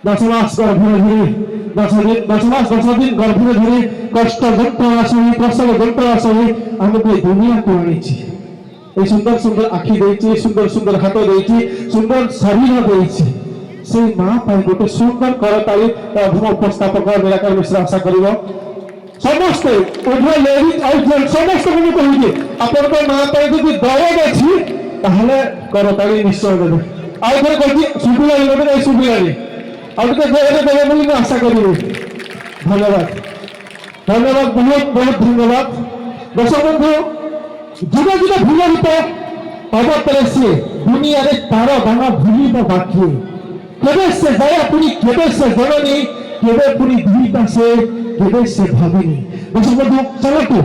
10 মাস গর্ভে ধরে 10 দিন গর্ভে ধরে কষ্ট যন্ত্রণা সহি প্রসব যন্ত্রণা সহি আমাকে দুনিয়াକୁ আনিছি। এই সুন্দর সুন্দর আখি ଦେଇଛି, সুন্দর সুন্দর হাত ଦେଇଛି, সুন্দর শরীর ଦେଇଛି। সেই মা ପାଇଁ ଗୋଟେ সুন্দর করতালি অধম উপস্থাপক নিরাকার মিশ্র আশা କରିବ। ସମସ୍ତେ ଉଭୟ ଲେଡିଜ ଆଉ ଜେଣ୍ଟ ସମସ୍ତଙ୍କୁ ମୁଁ କହୁଛି ଆପଣଙ୍କ ମା ପାଇଁ ଯଦି ଦରଦ ଅଛି ତାହେଲେ କରତାଳି ନିଶ୍ଚୟ ଦେବେ। ଆଉ ଥରେ କହୁଛି ଶୁଭିଲାନି ଗୋଟେ ଶୁଭିଲାନି ଆଉ ଟିକେ ଜୋରରେ ଦେବେ ବୋଲି ମୁଁ ଆଶା କରିବି। ଧନ୍ୟବାଦ ଧନ୍ୟବାଦ ବହୁତ ବହୁତ ଧନ୍ୟବାଦ। ଦର୍ଶକ ବନ୍ଧୁ ଯୁଗ ଯୁଗ ଭୁଲରିତ ଅବତରେ ସିଏ ଦୁନିଆରେ ତାର ଦାନ ଭୁଲିବ ବାକି। କେବେ ସେ ଦୟା ପୁଣି କେବେ ସେ ଜଣନି କେବେ ପୁଣି ଧୀରିତା ସେ କେବେ ସେ ଭାବିନି। ଦର୍ଶକ ବନ୍ଧୁ ଚାଲନ୍ତୁ